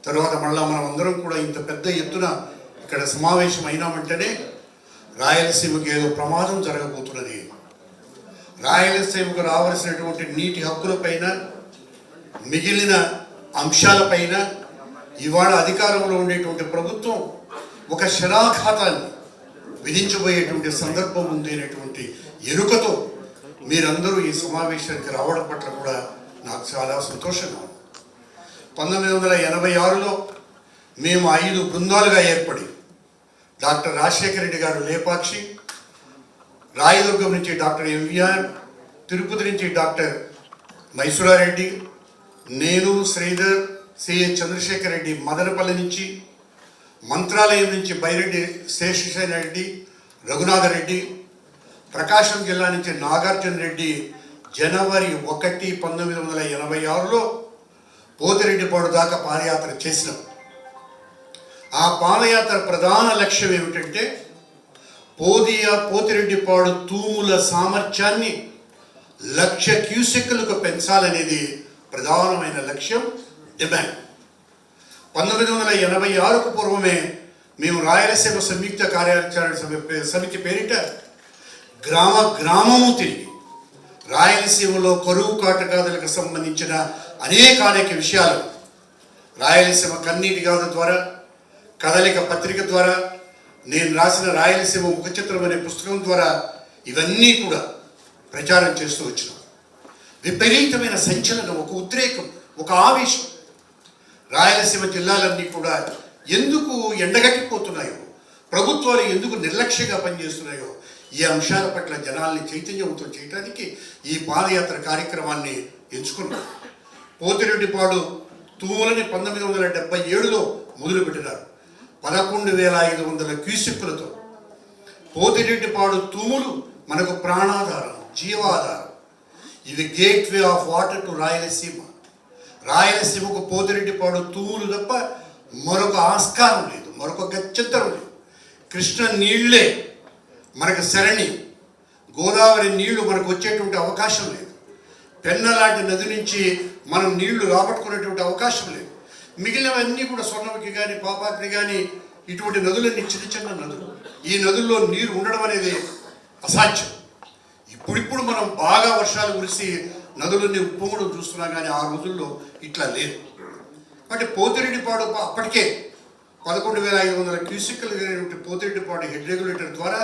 తర్వాత మళ్ళీ మనం అందరం కూడా ఇంత పెద్ద ఎత్తున ఇక్కడ సమావేశం అయినామంటేనే రాయలసీమకి ఏదో ప్రమాదం జరగబోతున్నది. రాయలసీమకు రావాల్సినటువంటి నీటి హక్కులపైన మిగిలిన అంశాలపైన ఇవాళ అధికారంలో ఉండేటువంటి ప్రభుత్వం ఒక శరాఘాతాన్ని విధించబోయేటువంటి సందర్భం ఉంది అనేటువంటి ఎరుకతో మీరందరూ ఈ సమావేశానికి రావడం పట్ల కూడా నాకు చాలా సంతోషంగా ఉంది. 1986లో మేము 5 బృందాలుగా ఏర్పడి డాక్టర్ రాజశేఖర రెడ్డి గారు లేపాక్షి, రాయదుర్గం నుంచి డాక్టర్ ఎంవిఆర్, తిరుపతి నుంచి డాక్టర్ మైసూరారెడ్డి, నేను శ్రీధర్, సిహెచ్ చంద్రశేఖర్ రెడ్డి మదనపల్లి నుంచి, మంత్రాలయం నుంచి బైరెడ్డి శేషశేఖర్ రెడ్డి, రఘునాథరెడ్డి, ప్రకాశం జిల్లా నుంచి నాగార్జున రెడ్డి జనవరి 1, 1986లో పోతిరెడ్డిపాడు దాకా పాదయాత్ర చేసినాం. ఆ పాదయాత్ర ప్రధాన లక్ష్యం ఏమిటంటే పోతిరెడ్డిపాడు తూముల సామర్థ్యాన్ని 1,00,000 క్యూసెక్కులకు పెంచాలనేది ప్రధానమైన లక్ష్యం, డిమాండ్. 1986కు పూర్వమే మేము రాయలసీమ సంయుక్త కార్యాచరణ సమితి పేరిట గ్రామము తిరిగి రాయలసీమలో కరువు కాటకాదులకు సంబంధించిన అనేక విషయాలు రాయలసీమ కన్నీటి గాథ ద్వారా, కదలిక పత్రిక ద్వారా, నేను రాసిన రాయలసీమ ముఖచిత్రం అనే పుస్తకం ద్వారా ఇవన్నీ కూడా ప్రచారం చేస్తూ వచ్చినాం. విపరీతమైన సంచలనం, ఒక ఉద్రేకం, ఒక ఆవేశం. రాయలసీమ జిల్లాలన్నీ కూడా ఎందుకు ఎండగట్టిపోతున్నాయో, ప్రభుత్వాలు ఎందుకు నిర్లక్ష్యంగా పనిచేస్తున్నాయో ఈ అంశాల పట్ల జనాల్ని చైతన్యవంతం చేయడానికి ఈ పాదయాత్ర కార్యక్రమాన్ని ఎంచుకున్నాం. పోతిరెడ్డిపాడు తూములని 1977లో మొదలుపెట్టినారు 11,500 క్యూసెక్కులతో. పోతిరెడ్డిపాడు తూములు మనకు ప్రాణాధారం, జీవాధారం. ఇవి gateway of water to Rayalaseema. రాయలసీమకు పోతిరెడ్డిపాడు తూములు తప్ప మరొక ఆస్కారం లేదు, మరొక గత్యంతరం లేదు. కృష్ణ నీళ్లే మనకు శరణి, గోదావరి నీళ్లు మనకు వచ్చేటువంటి అవకాశం లేదు. పెన్న లాంటి నది నుంచి మనం నీళ్లు రాబట్టుకునేటువంటి అవకాశం లేదు. మిగిలినవన్నీ కూడా స్వర్ణముఖి కానీ, పాపాగ్ని కానీ, ఇటువంటి నదులన్నీ చిన్న చిన్న నదులు. ఈ నదుల్లో నీరు ఉండడం అనేది అసాధ్యం. ఇప్పుడిప్పుడు మనం బాగా వర్షాలు కురిసి నదులన్నీ ఉప్పొంగడం చూస్తున్నాం, కానీ ఆ రోజుల్లో ఇట్లా లేదు. కాబట్టి పోతిరెడ్డిపాడు అప్పటికే 11,500 క్యూసెక్కులు కలిగినటువంటి పోతిరెడ్డిపాడు హెడ్ రెగ్యులేటర్ ద్వారా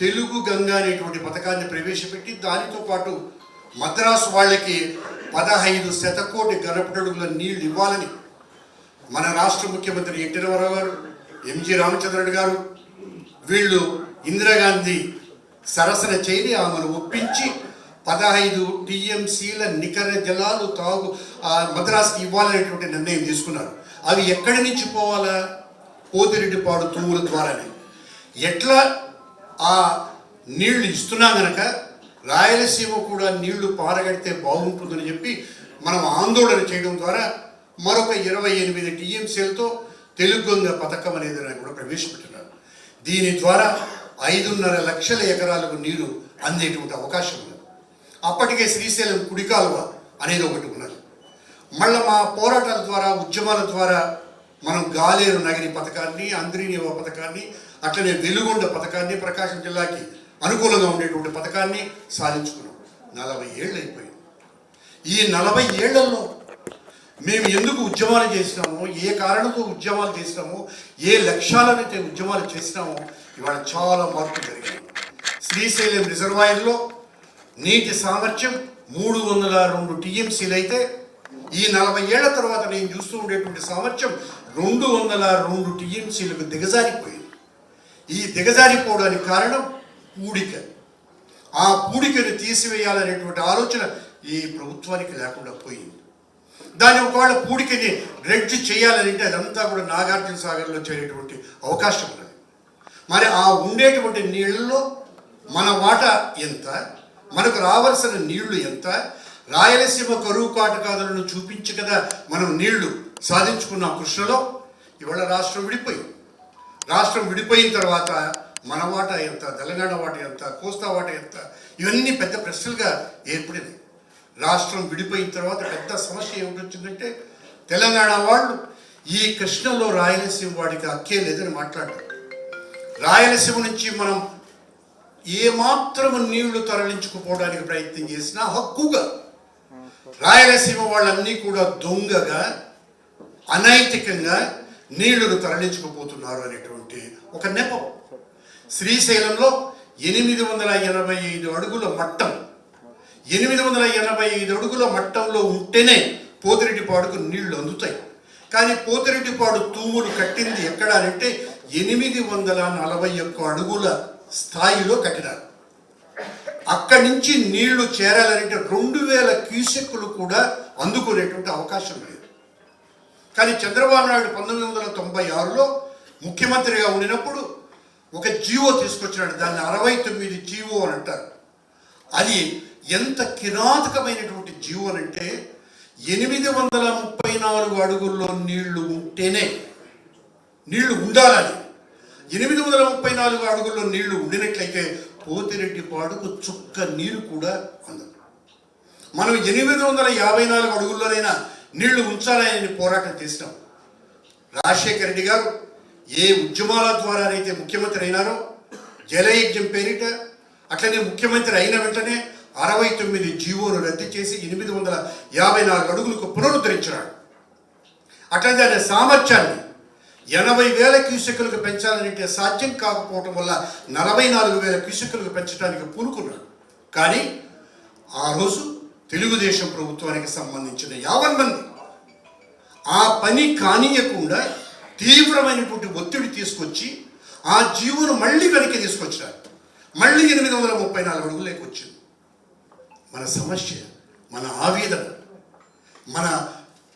తెలుగు గంగా అనేటువంటి పథకాన్ని ప్రవేశపెట్టి దానితో పాటు మద్రాసు వాళ్ళకి 15 శతకోటి ఘనపటడుగుల నీళ్లు ఇవ్వాలని మన రాష్ట్ర ముఖ్యమంత్రి ఎన్టీ రామారావు గారు, ఎంజి రామచంద్రన్ గారు వీళ్ళు ఇందిరాగాంధీ సరసన చేరి ఆమెను ఒప్పించి 15 టీఎంసీల నికర జలాలు మద్రాసుకి ఇవ్వాలనేటువంటి నిర్ణయం తీసుకున్నారు. అవి ఎక్కడి నుంచి పోవాలా? పోతిరెడ్డిపాడు తూముల ద్వారానే. ఎట్లా ఆ నీళ్లు ఇస్తున్నా గనక రాయలసీమ కూడా నీళ్లు పారగడితే బాగుంటుందని చెప్పి మనం ఆందోళన చేయడం ద్వారా మరొక 28 టీఎంసీలతో తెలుగు గంగ పథకం అనేది కూడా ప్రవేశపెట్టినారు. దీని ద్వారా 5.5 లక్షల ఎకరాలకు నీరు అందేటువంటి అవకాశం ఉన్నది. అప్పటికే శ్రీశైలం కుడికాలువ అనేది ఒకటి ఉన్నది. మళ్ళీ మా పోరాటాల ద్వారా, ఉద్యమాల ద్వారా మనం గాలేరు నగరి పథకాన్ని, అంద్రినీవ పథకాన్ని, అట్లనే వెలుగొండ పథకాన్ని, ప్రకాశం జిల్లాకి అనుకూలంగా ఉండేటువంటి పథకాన్ని సాధించుకున్నాం. 40 ఏళ్ళు అయిపోయింది. ఈ 40 ఏళ్లలో మేము ఎందుకు ఉద్యమాలు చేసినామో, ఏ కారణంతో ఉద్యమాలు చేసినామో, ఏ లక్ష్యాలనైతే ఉద్యమాలు చేసినామో ఇవాళ చాలా మార్పులు జరిగాయి. శ్రీశైలం రిజర్వాయర్లో నీటి సామర్థ్యం 302 టీఎంసీలు అయితే ఈ 40 ఏళ్ల తర్వాత నేను చూస్తూ ఉండేటువంటి సామర్థ్యం 202 టీఎంసీలకు దిగజారిపోయింది. ఈ దిగజారిపోవడానికి కారణం పూడిక. ఆ పూడికను తీసివేయాలనేటువంటి ఆలోచన ఈ ప్రభుత్వానికి లేకుండా పోయింది. దాని ఒకవేళ పూడికని డ్రెడ్జ్ చేయాలంటే అదంతా కూడా నాగార్జున సాగర్లో చేరేటువంటి అవకాశం ఉన్నది. మరి ఆ ఉండేటువంటి నీళ్ళల్లో మన వాటా ఎంత, మనకు రావాల్సిన నీళ్లు ఎంత, రాయలసీమ కరువు కాటకాదులను చూపించి కదా మనం నీళ్లు సాధించుకున్న కృష్ణలో. ఇవాళ రాష్ట్రం విడిపోయింది. రాష్ట్రం విడిపోయిన తర్వాత మన వాటా ఎంత, తెలంగాణ వాటా ఎంత, కోస్తా వాటా ఎంత, ఇవన్నీ పెద్ద ప్రశ్నలుగా ఏర్పడినాయి. రాష్ట్రం విడిపోయిన తర్వాత పెద్ద సమస్య ఏమిటొచ్చిందంటే తెలంగాణ వాళ్ళు ఈ కృష్ణలో రాయలసీమ వాడికి హక్కే లేదని మాట్లాడారు. రాయలసీమ నుంచి మనం ఏమాత్రము నీళ్లు తరలించుకుపోవడానికి ప్రయత్నం చేసినా హక్కుగా రాయలసీమ వాళ్ళన్నీ కూడా దొంగగా అనైతికంగా నీళ్లను తరలించుకుపోతున్నారు అనేటువంటి ఒక నెపం. శ్రీశైలంలో 885 అడుగుల మట్టం, 885 అడుగుల మట్టంలో ఉంటేనే పోతిరెడ్డిపాడుకు నీళ్లు అందుతాయి. కానీ పోతిరెడ్డిపాడు తూములు కట్టింది ఎక్కడ అంటే 841 అడుగుల స్థాయిలో కట్టినారు. అక్కడి నుంచి నీళ్లు చేరాలంటే 2000 క్యూసెక్కులు కూడా అందుకునేటువంటి అవకాశం లేదు. కానీ చంద్రబాబు నాయుడు 1996లో ముఖ్యమంత్రిగా ఉండినప్పుడు ఒక జీవో తీసుకొచ్చినాడు. దాన్ని 69 జీవో అని అంటారు. అది ఎంత కిరాతకమైనటువంటి జీవో అంటే 834 అడుగుల్లో నీళ్లు ఉంటేనే, నీళ్లు ఉండాలని, 834 అడుగుల్లో నీళ్లు ఉండినట్లయితే పోతిరెడ్డిపాడుకు చుక్క నీరు కూడా అందదు. మనం 854 అడుగుల్లోనైనా నీళ్లు ఉంచాలని పోరాటం చేసినాం. రాజశేఖర రెడ్డి గారు ఏ ఉద్యమాల ద్వారా అయితే ముఖ్యమంత్రి అయినారో, జలయజ్ఞం పేరిట, అట్లనే ముఖ్యమంత్రి అయిన వెంటనే 69 జీవోను రద్దు చేసి 854 అడుగులకు పునరుద్ధరించినాడు. అట్లనే దాని సామర్థ్యాన్ని 80,000 క్యూసెక్కులకు పెంచాలంటే సాధ్యం కాకపోవటం వల్ల 44,000 క్యూసెక్కులకు పెంచడానికి పూనుకున్నాడు. కానీ ఆ రోజు తెలుగుదేశం ప్రభుత్వానికి సంబంధించిన 50 మంది ఆ పని కానీయకుండా తీవ్రమైనటువంటి ఒత్తిడి తీసుకొచ్చి ఆ జీవోను మళ్ళీ వెనక్కి తీసుకొచ్చారు. మళ్ళీ 834 అడుగులేకి వచ్చింది. మన సమస్య, మన ఆవేదన, మన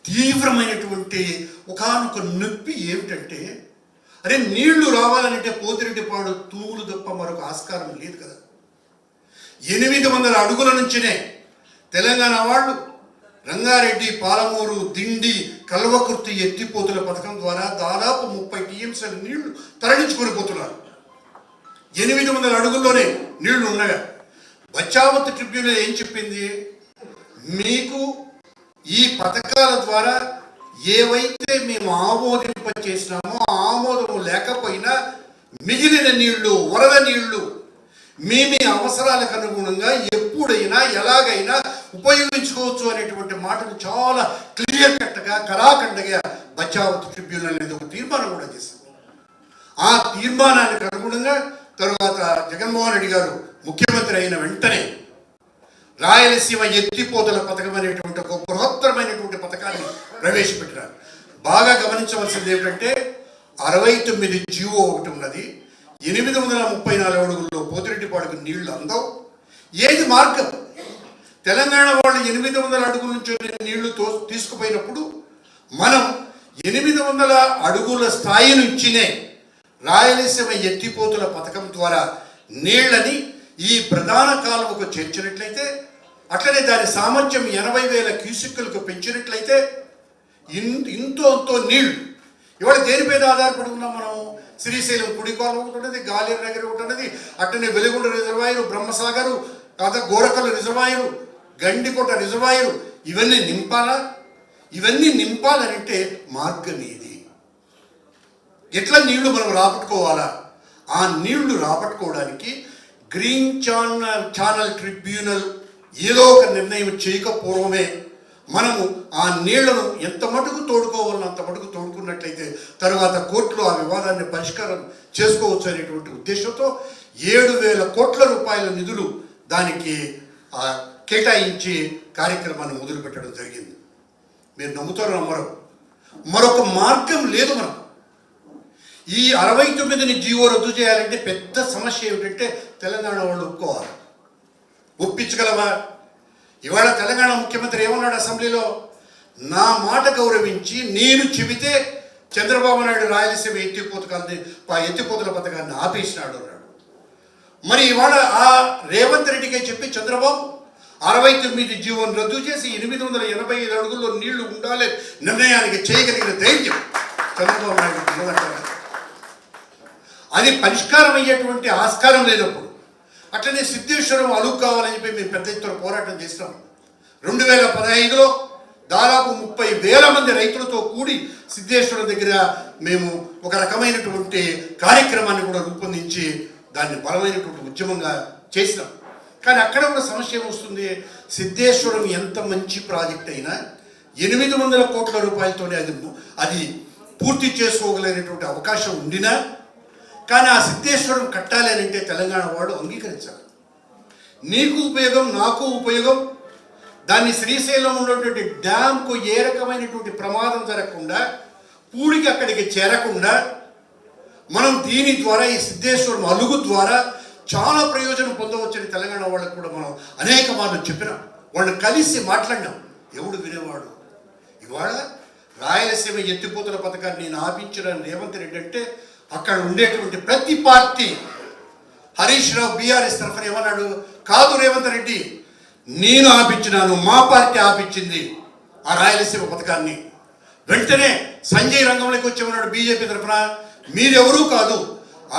తీవ్రమైనటువంటి ఒకానొక నొప్పి ఏమిటంటే, అరే నీళ్లు రావాలంటే పోతిరెడ్డిపాడు తూములు తప్ప మరొక ఆస్కారం లేదు కదా. 800 అడుగుల నుంచినే తెలంగాణ వాళ్ళు రంగారెడ్డి, పాలమూరు, దిండి, కల్వకుర్తి ఎత్తిపోతుల పథకం ద్వారా దాదాపు 30 టీఎంసీల నీళ్లు తరలించుకొని పోతున్నారు. 800 అడుగుల్లోనే నీళ్లు ఉండగా బచావత్ ట్రిబ్యునల్ ఏం చెప్పింది? మీకు ఈ పథకాల ద్వారా ఏవైతే మేము ఆమోదింప చేసినామో ఆ ఆమోదము లేకపోయినా మిగిలిన నీళ్లు, వరద నీళ్లు మీ అవసరాలకు అనుగుణంగా ఎప్పుడైనా ఎలాగైనా ఉపయోగించుకోవచ్చు అనేటువంటి మాటను చాలా క్లియర్ కట్గా, కరాఖండగా బచావత్ ట్రిబ్యునల్ అనేది ఒక తీర్మానం కూడా చేసింది. ఆ తీర్మానానికి అనుగుణంగా తరువాత జగన్మోహన్ రెడ్డి గారు ముఖ్యమంత్రి అయిన వెంటనే రాయలసీమ ఎత్తిపోతల పథకం అనేటువంటి ఒక బృహత్తరమైనటువంటి పథకాన్ని ప్రవేశపెట్టినారు. బాగా గమనించవలసింది ఏమిటంటే 69 జీవో ఒకటి ఉన్నది. 834 అడుగుల్లో పోతిరెడ్డిపాడుకు నీళ్లు అందవు. ఏది మార్గం? తెలంగాణ వాళ్ళు 800 అడుగుల నుంచి నీళ్లు తీసుకుపోయినప్పుడు మనం 800 అడుగుల స్థాయి నుంచినే రాయలసీమ ఎత్తిపోతుల పథకం ద్వారా నీళ్లని ఈ ప్రధాన కాలువకు చేర్చినట్లయితే, అట్లనే దాని సామర్థ్యం 80,000 క్యూసెక్కులకు పెంచినట్లయితే ఇంతో నీళ్లు ఇవాళ దేని మీద ఆధారపడి ఉన్నాం మనం? శ్రీశైలం కుడి కాలువ ఒకటి ఉన్నది, గాలేరు నగర్ ఒకటి ఉన్నది, అట్లనే Veligonda reservoir, Brahmasagar, Gorakal reservoir, Gandikota reservoir, ఇవన్నీ నింపాలా? ఇవన్నీ నింపాలంటే మార్గం ఏది? ఎట్లా నీళ్లు మనం రాబట్టుకోవాలా? ఆ నీళ్లు రాబట్టుకోవడానికి గ్రీన్ ఛానల్ ట్రిబ్యునల్ ఏదో ఒక నిర్ణయం చేయకపోవడమే మనము ఆ నీళ్లను ఎంత మటుకు తోడుకోవాలని అంత మటుకు తోడుకున్నట్లయితే తర్వాత కోర్టులో ఆ వివాదాన్ని పరిష్కారం చేసుకోవచ్చు అనేటువంటి ఉద్దేశంతో 7,000 కోట్ల రూపాయల నిధులు దానికి కేటాయించి కార్యక్రమాన్ని మొదలుపెట్టడం జరిగింది. మీరు నమ్ముతారో నమ్మరు, మరొక మార్గం లేదు. మనం ఈ 69ని జీవో రద్దు చేయాలంటే పెద్ద సమస్య ఏమిటంటే తెలంగాణ వాళ్ళు ఒప్పుకోవాలి. ఒప్పించగలవా? ఇవాళ తెలంగాణ ముఖ్యమంత్రి ఏమన్నాడు అసెంబ్లీలో? నా మాట గౌరవించి నేను చెబితే చంద్రబాబు నాయుడు రాయలసీమ ఎత్తిపోతుల పథకాన్ని ఆపేసినాడు అన్నాడు. మరి ఇవాళ ఆ రేవంత్ రెడ్డికే చెప్పి చంద్రబాబు 69 జీవోను రద్దు చేసి 885 అడుగుల్లో నీళ్లు ఉండాలి నిర్ణయానికి చేయగలిగిన ధైర్యం చంద్రబాబు నాయుడు ఉన్నదంటారా? అది పరిష్కారం అయ్యేటువంటి ఆస్కారం లేనప్పుడు, అట్లనే సిద్ధేశ్వరం అలుగు కావాలని చెప్పి మేము పెద్ద ఎత్తున పోరాటం చేసినాం. 2015లో దాదాపు 30,000 మంది రైతులతో కూడి సిద్ధేశ్వరం దగ్గర మేము ఒక రకమైనటువంటి కార్యక్రమాన్ని కూడా రూపొందించి దాన్ని బలమైనటువంటి ఉద్యమంగా చేసినాం. కానీ అక్కడ కూడా సమస్య ఏమొస్తుంది, సిద్ధేశ్వరం ఎంత మంచి ప్రాజెక్ట్ అయినా 800 కోట్ల రూపాయలతోనే అది పూర్తి చేసుకోగలిగినటువంటి అవకాశం ఉండినా కానీ ఆ సిద్ధేశ్వరం కట్టాలి అని అంటే తెలంగాణ వాడు అంగీకరించాలి. నీకు ఉపయోగం, నాకు ఉపయోగం. దాన్ని శ్రీశైలం ఉన్నటువంటి డ్యామ్కు ఏ రకమైనటువంటి ప్రమాదం జరగకుండా, పూడికి అక్కడికి చేరకుండా మనం దీని ద్వారా ఈ సిద్ధేశ్వరం అలుగు ద్వారా చాలా ప్రయోజనం పొందవచ్చని తెలంగాణ వాళ్ళకు కూడా మనం అనేక మార్లు చెప్పినాం. వాళ్ళు కలిసి మాట్లాడినాం. ఎవడు వినేవాడు? ఇవాళ రాయలసీమ ఎత్తిపోతల పథకాన్ని నేను ఆపించిన రేవంత్ రెడ్డి అంటే అక్కడ ఉండేటువంటి ప్రతి పార్టీ, హరీష్ రావు బీఆర్ఎస్ తరఫున ఏమన్నాడు, కాదు రేవంత్ రెడ్డి నేను ఆపించినాను, మా పార్టీ ఆపించింది ఆ రాయలసీమ పథకాన్ని. వెంటనే సంజయ్ రంగంలోకి వచ్చేమన్నాడు బీజేపీ తరఫున, మీరెవరూ కాదు,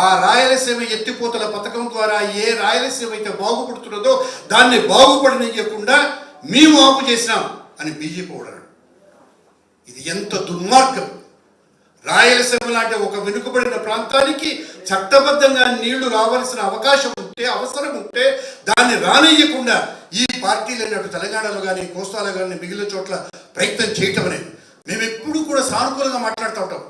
ఆ రాయలసీమ ఎత్తిపోతల పథకం ద్వారా ఏ రాయలసీమ అయితే బాగుపడుతున్నదో దాన్ని బాగుపడనియకుండా మేము ఆపు చేసినాం అని బీజేపీ కూడా. ఇది ఎంత దుర్మార్గం! రాయలసీమ లాంటి ఒక వెనుకబడిన ప్రాంతానికి చట్టబద్ధంగా నీళ్లు రావాల్సిన అవకాశం ఉంటే, అవసరం ఉంటే దాన్ని రానియకుండా ఈ పార్టీలు అన్నట్టు తెలంగాణలో కానీ కోస్తాలో కానీ మిగిలిన చోట్ల ప్రయత్నం చేయటం అనేది మేము ఎప్పుడూ కూడా సానుకూలంగా మాట్లాడుతూ ఉంటాం.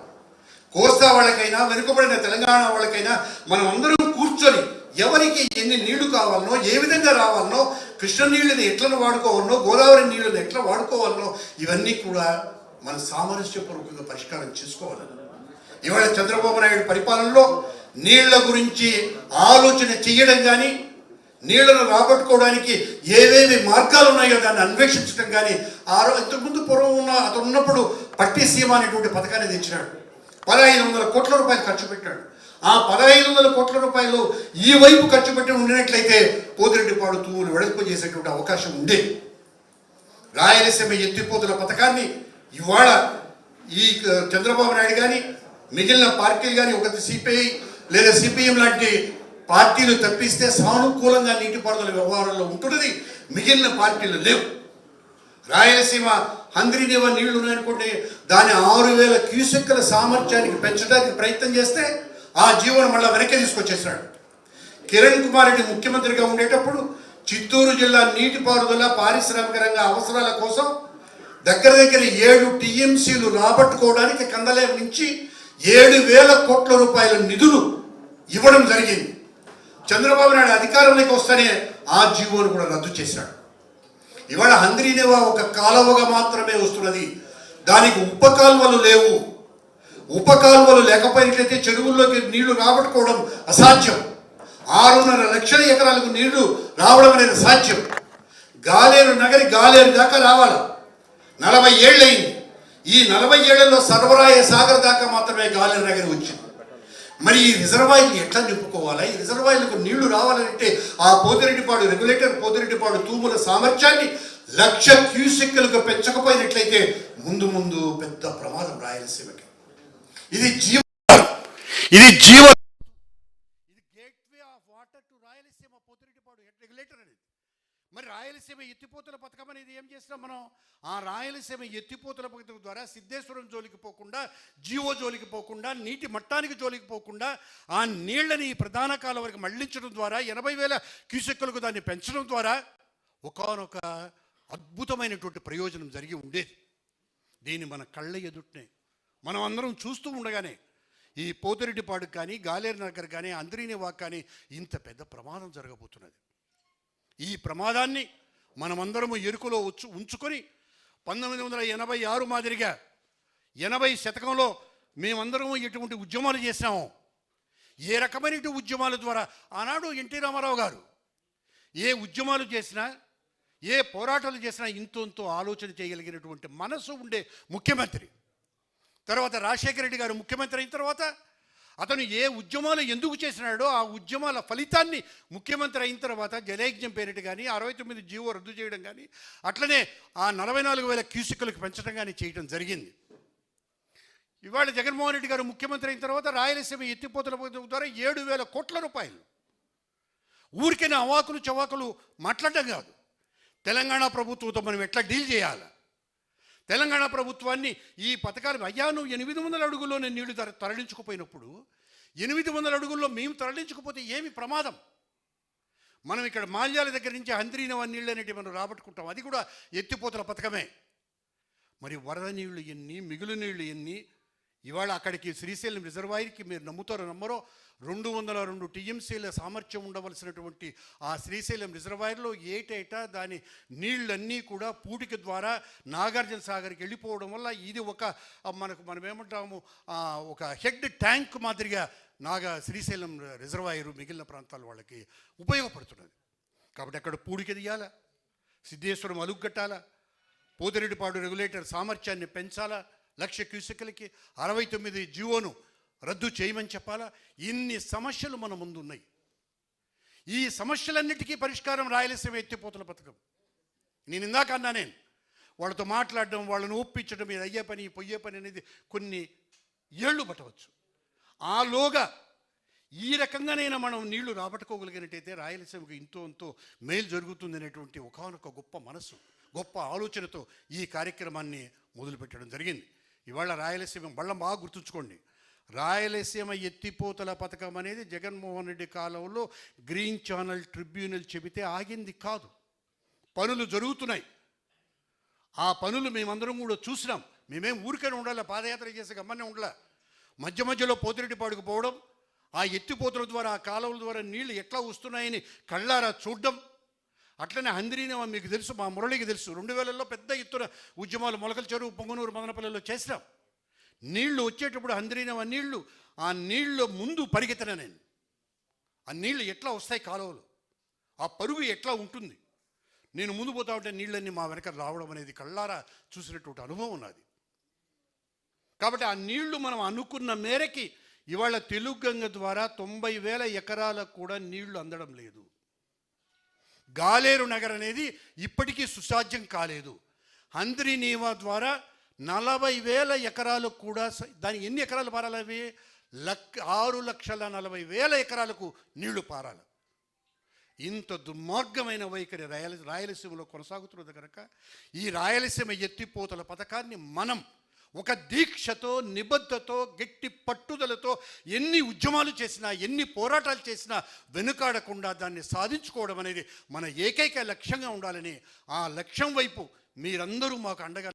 కోస్తా వాళ్ళకైనా వెనుకబడిన తెలంగాణ వాళ్ళకైనా మనం అందరం కూర్చొని ఎవరికి ఎన్ని నీళ్లు కావాలనో, ఏ విధంగా రావాలనో, కృష్ణ నీళ్ళని ఎట్లా వాడుకోవాలనో, గోదావరి నీళ్ళని ఎట్లా వాడుకోవాలనో ఇవన్నీ కూడా మన సామరస్యపూర్వకంగా పరిష్కారం చేసుకోవాలి. ఇవాళ చంద్రబాబు నాయుడు పరిపాలనలో నీళ్ల గురించి ఆలోచన చేయడం కానీ, నీళ్లను రాబట్టుకోవడానికి ఏవేవి మార్గాలు ఉన్నాయో దాన్ని అన్వేషించడం కానీ, ఇంతకుముందు పూర్వం అతను ఉన్నప్పుడు పట్టి సీమ అనేటువంటి పథకాన్ని తెచ్చినాడు. 1,500 కోట్ల రూపాయలు ఖర్చు పెట్టాడు. ఆ 1,500 కోట్ల రూపాయలు ఈ వైపు ఖర్చు పెట్టి ఉండినట్లయితే పోతిరెడ్డిపాడు తూములు వెడల్పు చేసేటువంటి అవకాశం ఉండేది. రాయలసీమ ఎత్తిపోతుల పథకాన్ని ఇవాళ ఈ చంద్రబాబు నాయుడు కానీ మిగిలిన పార్టీలు కానీ, ఒక సిపిఐ లేదా సిపిఎం లాంటి పార్టీలు తప్పిస్తే సానుకూలంగా నీటిపారుదల వ్యవహారంలో ఉంటున్నది, మిగిలిన పార్టీలు లేవు. రాయలసీమ హంద్రీనేవా నీళ్లు ఉన్నాయనుకోండి, దాని 6,000 క్యూసెక్కుల సామర్థ్యానికి పెంచడానికి ప్రయత్నం చేస్తే ఆ జీవోను మళ్ళీ వెనక్కి తీసుకొచ్చేసినాడు. కిరణ్ కుమార్ రెడ్డి ముఖ్యమంత్రిగా ఉండేటప్పుడు చిత్తూరు జిల్లా నీటిపారుదల పారిశ్రామిక రంగ అవసరాల కోసం దగ్గర 7 టీఎంసీలు రాబట్టుకోవడానికి కందలేరు నుంచి 7,000 కోట్ల రూపాయల నిధులు ఇవ్వడం జరిగింది. చంద్రబాబు నాయుడు అధికారంలోకి వస్తేనే ఆ జీవోను కూడా రద్దు చేశాడు. ఇవాళ హంద్రీనేవా ఒక కాలువగా మాత్రమే వస్తున్నది, దానికి ఉపకాలువలు లేవు. ఉపకాలువలు లేకపోయినట్లయితే చెరువుల్లోకి నీళ్లు రాబట్టుకోవడం అసాధ్యం. 6.5 లక్షల ఎకరాలకు నీళ్లు రావడం అనేది సాధ్యం. గాలేరు నగరి గాలేరు దాకా రావాలి, 40 ఏళ్ళు అయింది. ఈ 40 ఏళ్లలో సర్వరాయ సాగర్ దాకా మాత్రమే గాలేరు నగరి వచ్చింది. మరి ఈ రిజర్వాయర్లు ఎట్లా నింపుకోవాలా? ఈ రిజర్వాయర్లకు నీళ్లు రావాలంటే ఆ పోతిరెడ్డిపాడు రెగ్యులేటర్, పోతిరెడ్డిపాడు తూముల సామర్థ్యాన్ని 1,00,000 క్యూసెక్కులకు పెంచకపోయినట్లయితే ముందు ముందు పెద్ద ప్రమాదం రాయలసీమకి. ఇది gateway of water to Rayalaseema Pothireddypadu regulator అనేది. మరి రాయలసీమ ఎత్తిపోతల పథకం అనేది ఏం చేసినాం మనం? ఆ రాయలసీమ ఎత్తిపోతల పథకం ద్వారా సిద్ధేశ్వరం జోలికి పోకుండా, జీవో జోలికి పోకుండా, నీటి మట్టానికి జోలికి పోకుండా ఆ నీళ్లని ప్రధాన కాలం వరకు మళ్లించడం ద్వారా 80,000 క్యూసెక్కులకు దాన్ని పెంచడం ద్వారా ఒకానొక అద్భుతమైనటువంటి ప్రయోజనం జరిగి ఉండేది. దీన్ని మన కళ్ళ ఎదుటనే మనం అందరం చూస్తూ ఉండగానే ఈ పోతిరెడ్డిపాడుకు కానీ, గాలేరు నగర్ కానీ, హంద్రీనేవా కానీ ఇంత పెద్ద ప్రమాదం జరగబోతున్నది. ఈ ప్రమాదాన్ని మనమందరము ఎరుకలో ఉంచుకొని 1986 మాదిరిగా 80 శతకంలో మేమందరము ఎటువంటి ఉద్యమాలు చేసినాము, ఏ రకమైన ఉద్యమాల ద్వారా ఆనాడు ఎన్టీ రామారావు గారు ఏ ఉద్యమాలు చేసినా, ఏ పోరాటాలు చేసినా ఇంతో ఆలోచన చేయగలిగినటువంటి మనసు ఉండే ముఖ్యమంత్రి. తర్వాత రాజశేఖర రెడ్డి గారు ముఖ్యమంత్రి అయిన తర్వాత అతను ఏ ఉద్యమాలు ఎందుకు చేసినాడో ఆ ఉద్యమాల ఫలితాన్ని ముఖ్యమంత్రి అయిన తర్వాత జలయజ్ఞం పేరిట కానీ, 69 జీవో రద్దు చేయడం కానీ, అట్లనే ఆ 44,000 క్యూసెక్కులకు పెంచడం కానీ చేయడం జరిగింది. ఇవాళ జగన్మోహన్ రెడ్డి గారు ముఖ్యమంత్రి అయిన తర్వాత రాయలసీమ ఎత్తిపోతల పథకం ద్వారా 7,000 కోట్ల రూపాయలు ఊరికైనా అవాకులు చవాకులు మాట్లాడడం కాదు, తెలంగాణ ప్రభుత్వంతో మనం ఎట్లా డీల్ చేయాలి, తెలంగాణ ప్రభుత్వాన్ని ఈ పథకాలు అయ్యా నువ్వు 800 అడుగుల్లో నేను నీళ్లు తరలించుకుపోయినప్పుడు 800 అడుగుల్లో మేము తరలించకపోతే ఏమి ప్రమాదం? మనం ఇక్కడ మాల్యాల దగ్గర నుంచి హంద్రీనవ నీళ్ళు అనేవి మనం రాబట్టుకుంటాం, అది కూడా ఎత్తిపోతల పథకమే. మరి వరద నీళ్లు ఎన్ని, మిగులు నీళ్లు ఎన్ని? ఇవాళ అక్కడికి శ్రీశైలం రిజర్వాయర్కి మీరు నమ్ముతారో నమ్మరో 202 టీఎంసీల సామర్థ్యం ఉండవలసినటువంటి ఆ శ్రీశైలం రిజర్వాయర్లో ఏటేటా దాని నీళ్ళన్నీ కూడా పూడిక ద్వారా నాగార్జున సాగర్కి వెళ్ళిపోవడం వల్ల ఇది ఒక మనం ఏమంటాము ఒక హెడ్ ట్యాంక్ మాదిరిగా శ్రీశైలం రిజర్వాయరు మిగిలిన ప్రాంతాల వాళ్ళకి ఉపయోగపడుతున్నది. కాబట్టి అక్కడ పూడిక తీయాలా, సిద్ధేశ్వరం అలుగ్గట్టాలా, పోతిరెడ్డిపాడు రెగ్యులేటర్ సామర్థ్యాన్ని పెంచాలా, 1,00,000 క్యూసెక్లకి 69 జీవోను రద్దు చేయమని చెప్పాలా. ఇన్ని సమస్యలు మన ముందు ఉన్నాయి. ఈ సమస్యలన్నిటికీ పరిష్కారం రాయలసీమ ఎత్తిపోతల పథకం. నేను ఇందాక అన్నా, నేను వాళ్ళతో మాట్లాడడం, వాళ్ళను ఒప్పించడం, ఇది అయ్యే పని పొయ్యే పని అనేది కొన్ని ఏళ్ళు పట్టవచ్చు. ఆలోగా ఈ రకంగానైనా మనం నీళ్లు రాబట్టుకోగలిగినట్టయితే రాయలసీమకు ఎంతో మేలు జరుగుతుంది అనేటువంటి ఒకనొక గొప్ప మనసు, గొప్ప ఆలోచనతో ఈ కార్యక్రమాన్ని మొదలుపెట్టడం జరిగింది. ఇవాళ రాయలసీమ బాగా గుర్తుంచుకోండి, రాయలసీమ ఎత్తిపోతల పథకం అనేది జగన్మోహన్ రెడ్డి కాలంలో గ్రీన్ ఛానల్ ట్రిబ్యునల్ చెబితే ఆగింది కాదు. పనులు జరుగుతున్నాయి. ఆ పనులు మేమందరం కూడా చూసినాం. మేమేం ఊరికనే ఉండాలి, పాదయాత్ర చేసే గమ్మనే ఉండాలి. మధ్యలో పోతిరెడ్డిపాడుకు పోవడం, ఆ ఎత్తిపోతల ద్వారా ఆ కాలువల ద్వారా నీళ్లు ఎట్లా వస్తున్నాయని కళ్ళారా చూడడం. అట్లనే హంద్రీనవ మీకు తెలుసు, మా మురళికి తెలుసు, 2000లో పెద్ద ఎత్తున ఉద్యమాలు మొలకల చెరువు, పొంగనూరు, మదనపల్లిలో చేసినాం. నీళ్లు వచ్చేటప్పుడు హంద్రీనవ నీళ్లు, ఆ నీళ్ళు ముందు పరిగెత్తన నేను, ఆ నీళ్లు ఎట్లా వస్తాయి కాలువలు, ఆ పరుగు ఎట్లా ఉంటుంది, నేను ముందు పోతా ఉంటే నీళ్ళన్నీ మా వెనక రావడం అనేది కళ్ళారా చూసినటువంటి అనుభవం ఉన్నది. కాబట్టి ఆ నీళ్లు మనం అనుకున్న మేరకి ఇవాళ తెలుగంగ ద్వారా 90,000 ఎకరాలకు కూడా నీళ్లు అందడం లేదు. గాలేరు నగర్ అనేది ఇప్పటికీ సుసాధ్యం కాలేదు. హంద్రీనీవా ద్వారా 40,000 ఎకరాలకు కూడా, దాని ఎన్ని ఎకరాలు పారాలి? అవి 6,40,000 ఎకరాలకు నీళ్లు పారాలి. ఇంత దుర్మార్గమైన వైఖరి రాయలసీమలో కొనసాగుతున్నది కనుక ఈ రాయలసీమ ఎత్తిపోతల పథకాన్ని మనం ఒక దీక్షతో, నిబద్ధతో, గట్టి పట్టుదలతో ఎన్ని ఉద్యమాలు చేసినా, ఎన్ని పోరాటాలు చేసినా వెనుకాడకుండా దాన్ని సాధించుకోవడం అనేది మన ఏకైక లక్ష్యంగా ఉండాలని, ఆ లక్ష్యం వైపు మీరందరూ మాకు అండగా